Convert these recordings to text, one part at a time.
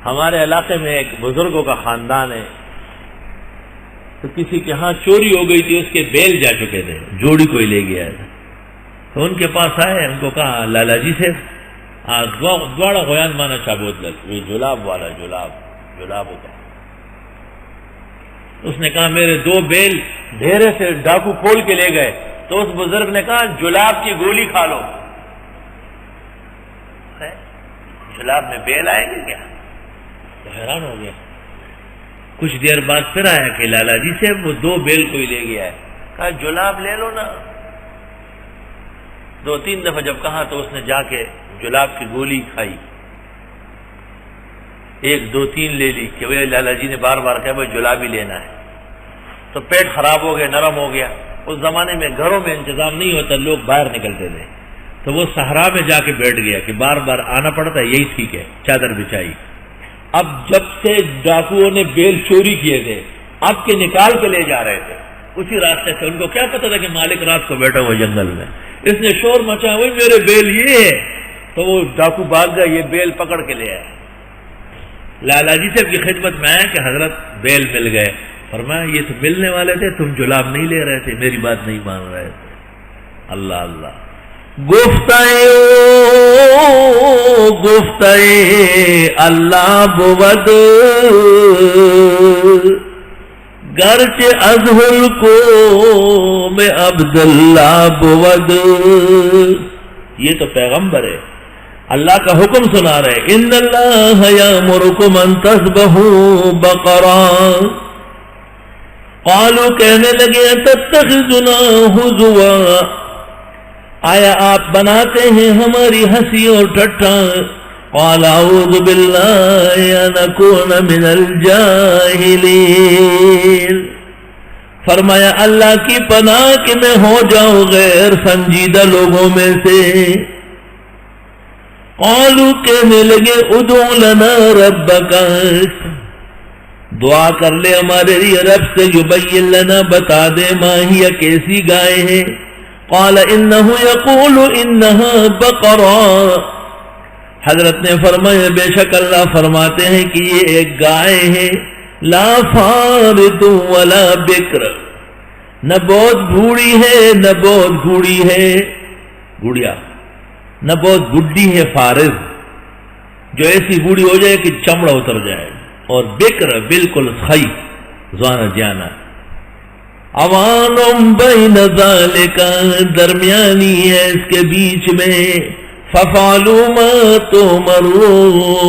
ہمارے علاقے میں ایک بزرگوں کا خاندان ہے، تو کسی کے ہاں چوری ہو گئی تھی، اس کے بیل جا چکے تھے، جوڑی کوئی لے گیا تھا، تو ان کے پاس آئے، ان کو کہا لالا جی سے دوڑا غیان مانا چابوت لگ یہ جلاب والا جلاب ہوتا۔ اس نے کہا میرے 2 بیل ڈھیرے سے ڈاکو کھول کے لے گئے، تو اس بزرگ نے کہا جلاب کی گولی کھا لو۔ جلاب میں بیل آئے گے کیا؟ تو حیران ہو گیا۔ کچھ دیر بعد پھر آیا کہ لالا جی سے وہ 2 بیل کوئی لے گیا ہے، کہا جلاب لے لو نا۔ 2-3 دفعہ جب کہا تو اس نے جا کے جلاب کی گولی کھائی، 1 2 3 لے لی کہ وہ لالا جی نے بار بار کہا وہ جلاب ہی لینا ہے، تو پیٹ خراب ہو گیا، نرم ہو گیا۔ اس زمانے میں گھروں میں انتظام نہیں ہوتا، لوگ باہر نکلتے تھے، تو وہ صحرا میں جا کے بیٹھ گیا کہ بار بار آنا پڑتا ہے، یہی ٹھیک ہے، چادر بچھائی۔ اب جب سے ڈاکوؤں نے بیل چوری کیے تھے، اب کے نکال کے لے جا رہے تھے اسی راستے سے، ان کو کیا پتا تھا کہ مالک رات کو بیٹھا ہوا جنگل میں، اس نے شور مچا وہی میرے بیل یہ ہے، تو وہ ڈاکو بھاگ گیا، یہ بیل پکڑ کے لے آیا۔ لالا جی صاحب کی خدمت میں آیا کہ حضرت بیل مل گئے، فرمایا یہ تو ملنے والے تھے، تم جلاب نہیں لے رہے تھے، میری بات نہیں مان رہے تھے۔ اللہ اللہ، گفتائے اللہ بود گرچہ ازہل کو میں عبداللہ بود۔ یہ تو پیغمبر ہے، اللہ کا حکم سنا رہے، ان اللہ یامرکم ان تذبحوا بقرہ۔ قالوا کہنے لگے تتخذنا ہزوا، آیا آپ بناتے ہیں ہماری ہنسی اور ٹھٹھا؟ قال اعوذ باللہ ان اکون من الجاہلین، فرمایا اللہ کی پناہ کہ میں ہو جاؤں غیر سنجیدہ لوگوں میں سے۔ قالوا کہنے لگے ادع لنا ربک، دعا کر لے ہمارے لیے رب سے، یبین لنا بتا دے، ما ہی کیسی گائے ہے۔ قال انہ یقول انہا بقرہ، حضرت نے فرمایا بے شک اللہ فرماتے ہیں کہ یہ ایک گائے ہے، لا فارض ولا بکر، نہ بہت بھوڑی ہے نہ بہت گھوڑی ہے، گڑیا، نہ بہت بڈھی ہے فارض، جو ایسی بوڑھی ہو جائے کہ چمڑا اتر جائے، اور بکر بالکل خی زوانا جانا، عوان بین ذالک، درمیانی ہے اس کے بیچ میں، ففعلوا ما تؤمرون،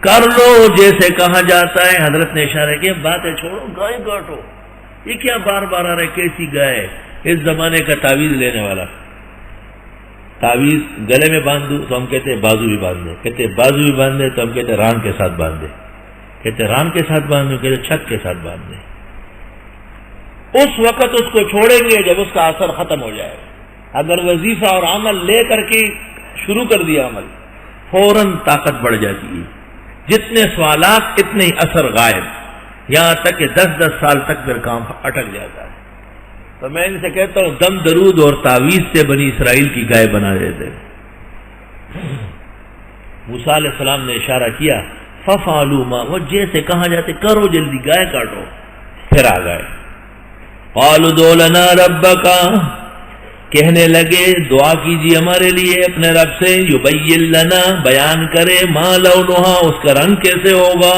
کر لو جیسے کہا جاتا ہے۔ حضرت نے اشارہ کیا باتیں چھوڑو، گائے کاٹو، یہ کیا بار بار آ رہا ہے، کیسی گائے؟ اس زمانے کا تعویذ لینے والا، تعویذ گلے میں باندھ دو تو ہم کہتے ہیں بازو بھی باندھ دے، کہتے ہیں بازو بھی باندھ دے تو ہم کہتے ہیں ران کے ساتھ باندھ دے، کہتے ہیں ران کے ساتھ باندھ دو، کہتے ہیں چھت کے ساتھ باندھ دے۔ اس وقت اس کو چھوڑیں گے جب اس کا اثر ختم ہو جائے۔ اگر وظیفہ اور عمل لے کر کے شروع کر دیا عمل، فوراً طاقت بڑھ جاتی ہے، جتنے سوالات اتنے ہی اثر غائب، یہاں تک کہ 10 سال تک پھر کام اٹک جاتا ہے۔ تو میں ان سے کہتا ہوں دم درود اور تعویذ سے بنی اسرائیل کی گائے بنا دیتے۔ موسیٰ علیہ السلام نے اشارہ کیا ففعلوا ما، وہ جیسے کہا جاتے کرو جلدی گائے کاٹو، پھر آ گئے۔ قالوا ادع لنا ربک، کہنے لگے دعا کیجیے ہمارے لیے اپنے رب سے، یبین لنا بیان کرے، ما لونہا اس کا رنگ کیسے ہوگا۔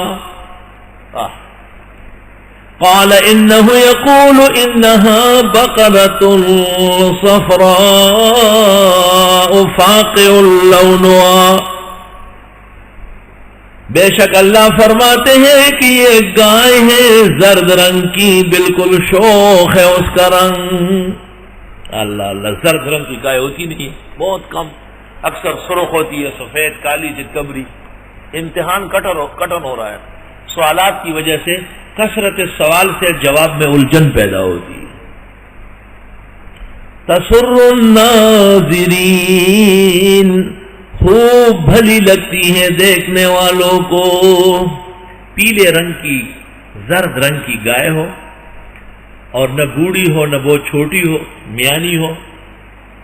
قال انہ یقول انہا بقرۃ صفراء فاقع لونہا، بے شک اللہ فرماتے ہیں کہ یہ گائے ہے زرد رنگ کی، بالکل شوخ ہے اس کا رنگ۔ اللہ اللہ، زرد رنگ کی گائے ہوتی نہیں، بہت کم، اکثر سرخ ہوتی ہے، سفید کالی چتکبری۔ امتحان کٹن ہو رہا ہے، سوالات کی وجہ سے کثرت سوال سے جواب میں الجھن پیدا ہوتی ہے۔ تسر الناظرین، خوب بھلی لگتی ہے دیکھنے والوں کو۔ پیلے رنگ کی زرد رنگ کی گائے ہو، اور نہ بوڑھی ہو نہ بہت چھوٹی ہو، میانی ہو،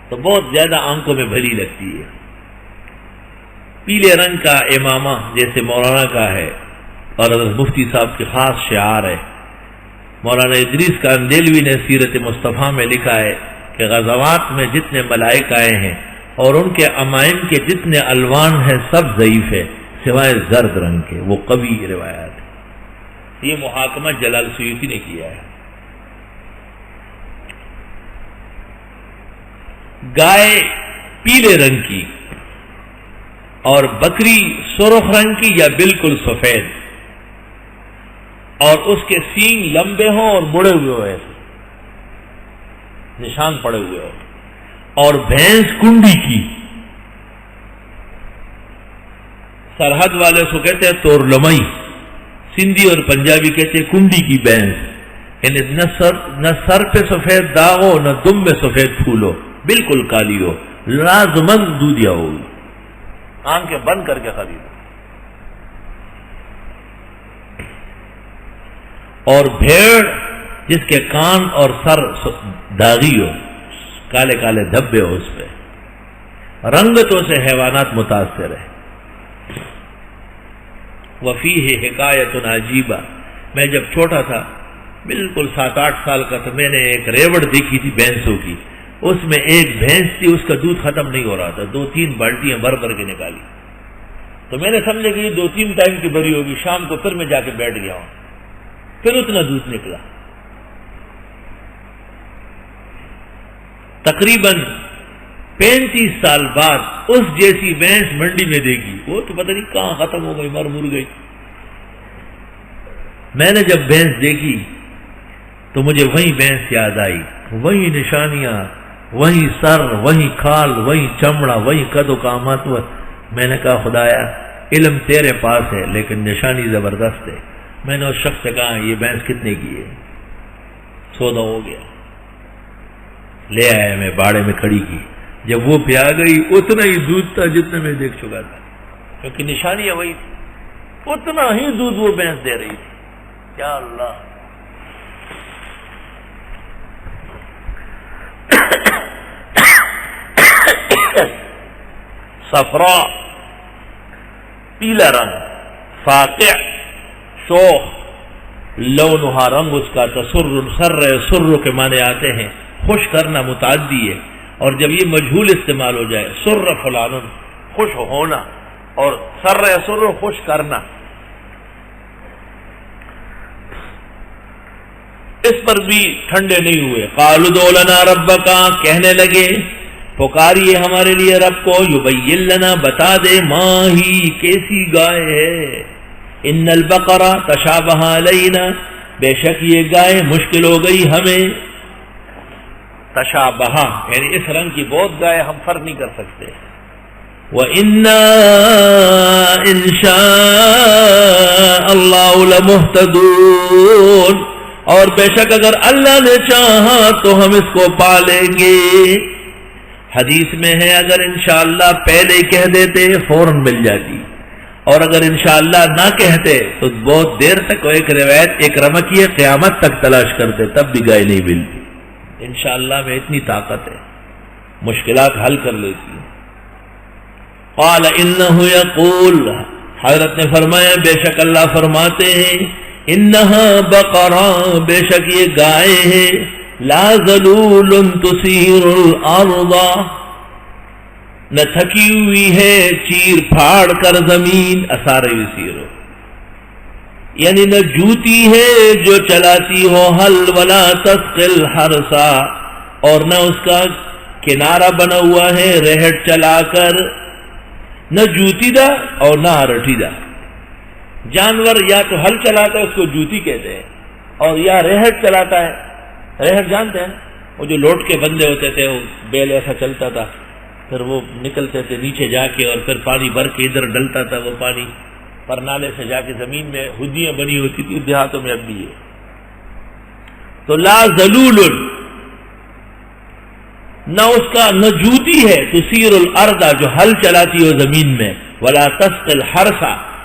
تو بہت زیادہ آنکھوں میں بھلی لگتی ہے۔ پیلے رنگ کا امامہ جیسے مولانا کا ہے، اور حضرت مفتی صاحب کی خاص شعار ہے۔ مولانا ادریس کاندیلوی نے سیرت مصطفیٰ میں لکھا ہے کہ غزوات میں جتنے ملائکہ آئے ہیں اور ان کے عمائم کے جتنے الوان ہیں سب ضعیف ہے سوائے زرد رنگ کے، وہ قوی روایات ہے۔ یہ محاکمہ جلال سیوطی نے کیا ہے۔ گائے پیلے رنگ کی اور بکری سرخ رنگ کی یا بالکل سفید، اور اس کے سینگ لمبے ہوں اور مڑے ہوئے ہو، ایسے نشان پڑے ہوئے ہو، اور بھینس کنڈی کی، سرحد والے کو کہتے ہیں تور لمئی، سندھی اور پنجابی کہتے ہیں کنڈی کی بھینس، یعنی نہ سر پہ سفید داغ ہو نہ دم میں سفید پھول ہو، بالکل کالی ہو، لازمند دودھیا ہوگی، آنکھیں بند کر کے خریدو۔ اور بھیڑ جس کے کان اور سر داغی ہو، کالے کالے دھبے ہو، اس پہ رنگتوں سے حیوانات متاثر ہے۔ وفیہ حکایت عجیبہ، میں جب چھوٹا تھا بالکل 7-8 سال کا تھا، میں نے ایک ریوڑ دیکھی تھی بھینسوں کی، اس میں ایک بھینس تھی، اس کا دودھ ختم نہیں ہو رہا تھا، 2-3 بالٹیاں بھر بھر کے نکالی، تو میں نے سمجھا کہ یہ 2-3 ٹائم کی بھری ہوگی، شام کو پھر میں جا کے بیٹھ گیا ہوں، پھر اتنا دودھ نکلا۔ تقریباً 35 سال بعد اس جیسی بھینس منڈی میں دیکھی، وہ تو پتہ نہیں کہاں ختم ہو گئی، مر گئی۔ میں نے جب بھینس دیکھی تو مجھے وہی بھینس یاد آئی، وہی نشانیاں، وہی سر، وہی کھال، وہی چمڑا، وہی قد و قامت۔ میں نے کہا خدایا علم تیرے پاس ہے لیکن نشانی زبردست ہے۔ میں نے اس شخص سے کہا یہ بھینس کتنے کی ہے؟ سودا ہو گیا، لے آیا، میں باڑے میں کھڑی کی، جب وہ پہ آ گئی اتنا ہی دودھ تھا جتنا میں دیکھ چکا تھا، کیونکہ نشانیاں وہی تھی، اتنا ہی دودھ وہ بھینس دے رہی تھی۔ یا اللہ، صفرا پیلا رنگ، فاقع شوخ، لونہا رنگ اس کا، تسر سر سر کے معنی آتے ہیں، خوش کرنا متعدی ہے، اور جب یہ مجہول استعمال ہو جائے، سر فلان خوش ہونا، اور سر سر خوش کرنا، اس پر بھی ٹھنڈے نہیں ہوئے۔ قالوا ادع لنا ربک، کہنے لگے پکاریے ہمارے لیے رب کو، یبین لنا، بتا دے، ماں ہی کیسی گائے ہے، ان البقرہ تشابہ علینا، بے شک یہ گائے مشکل ہو گئی ہمیں، تشابہ یعنی اس رنگ کی بہت گائے ہم فرق نہیں کر سکتے، وَإِنَّا إِن شَاءَ اللَّهُ لَمُهْتَدُونَ، اور بے شک اگر اللہ نے چاہا تو ہم اس کو پالیں گے۔ حدیث میں ہے اگر انشاءاللہ پہلے کہہ دیتے فوراً مل جاتی، اور اگر انشاءاللہ نہ کہتے تو بہت دیر تک، ایک روایت اکرمہ کی ہے قیامت تک تلاش کرتے تب بھی گائے نہیں ملتی۔ انشاءاللہ میں اتنی طاقت ہے، مشکلات حل کر لیتی ہے۔ قال انہ یقول، حضرت نے فرمایا بے شک اللہ فرماتے ہیں، انہا بقرہ، بے شک یہ گائے ہیں، لا ذلول تثیر الارض، نہ تھکی ہوئی ہے چیر پھاڑ کر زمین، اثار یسیرو، یعنی نہ جوتی ہے جو چلاتی ہو حل، ولا تسقی الحرثا، اور نہ اس کا کنارہ بنا ہوا ہے رہٹ چلا کر، نہ جوتی دا اور نہ رٹی دا۔ جانور یا تو ہل چلاتا ہے اس کو جوتی کہتے ہیں، اور یا رہٹ چلاتا ہے، رہٹ جانتے ہیں وہ جو لوٹ کے بندے ہوتے تھے، وہ بیل ایسا چلتا تھا، پھر وہ نکلتے تھے نیچے جا کے اور پھر پانی بھر کے ادھر ڈلتا تھا، وہ پانی پر نالے سے جا کے زمین میں ہدیاں بنی ہوتی تھی، دیہاتوں میں اب بھی ہے۔ تو لا ذلول، نہ اس کا نہ جوتی ہے، تثیر الارض جو ہل چلاتی ہو زمین میں، ولا تسقی الحرث،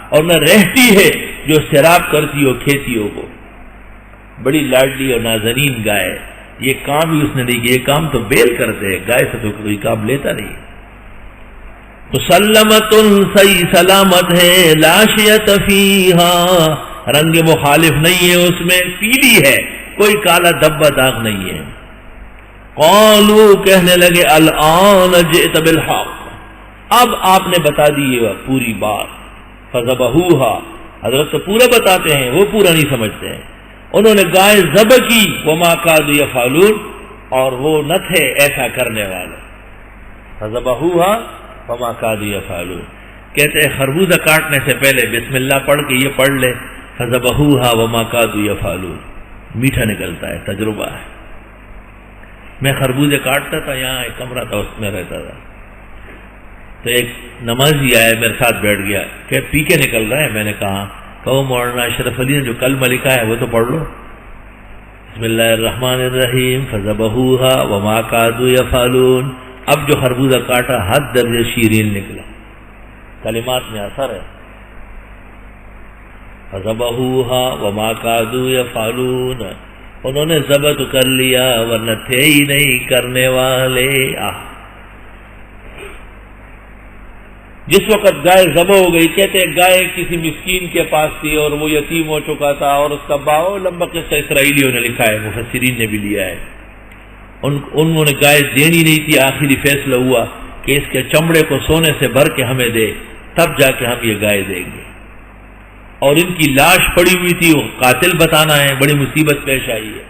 اور نہ رہتی ہے جو سیراب کرتی ہو کھیتیوں کو۔ بڑی لاڈلی اور نازنین گائے، یہ کام ہی اس نے نہیں کیا، یہ کام تو بیل کرتے ہیں، گائے سے تو کوئی کام لیتا نہیں۔ مسلمۃ صحیح سلامت ہے، لا شیۃ فیہا رنگ مخالف نہیں ہے اس میں، پیلی ہے، کوئی کالا دبا داغ نہیں ہے۔ قالوا کہنے لگے الآن جئت بالحق، اب آپ نے بتا دی یہ پوری بات۔ فذبحوها حضرت تو پورا بتاتے ہیں، وہ پورا نہیں سمجھتے ہیں۔ انہوں نے گائے ذبح کی، وما كادوا يفعلون اور وہ نہ تھے ایسا کرنے والے۔ فذبحوها وما كادوا يفعلون کہتے ہیں خربوزہ کاٹنے سے پہلے بسم اللہ پڑھ کے یہ پڑھ لے فذبحوها وما كادوا يفعلون، میٹھا نکلتا ہے، تجربہ ہے۔ میں خربوزے کاٹتا تھا، یہاں ایک کمرہ تھا اس میں رہتا تھا، تو ایک نمازی آیا میرے ساتھ بیٹھ گیا کہ پی کے نکل رہا ہے۔ میں نے کہا مولانا اشرف علی نے جو کلمہ لکھا ہے وہ تو پڑھ لو، بسم اللہ الرحمن الرحیم فذبحوها وما كادوا يفعلون۔ اب جو خربوزہ کاٹا حد درجے شیرین نکلا، کلمات میں اثر ہے۔ فذبحوها وما كادوا يفعلون انہوں نے ذبح تو کر لیا ورنہ تھے ہی نہیں کرنے والے۔ جس وقت گائے ذبح ہو گئی، کہتے ہیں گائے کسی مسکین کے پاس تھی اور وہ یتیم ہو چکا تھا، اور اس کا باؤ لمبا قصہ اسرائیلیوں نے لکھا ہے، مفسرین نے بھی لیا ہے۔ انہوں نے گائے دینی نہیں تھی، آخری فیصلہ ہوا کہ اس کے چمڑے کو سونے سے بھر کے ہمیں دے، تب جا کے ہم یہ گائے دیں گے۔ اور ان کی لاش پڑی ہوئی تھی، وہ قاتل بتانا ہے، بڑی مصیبت پیش آئی ہے۔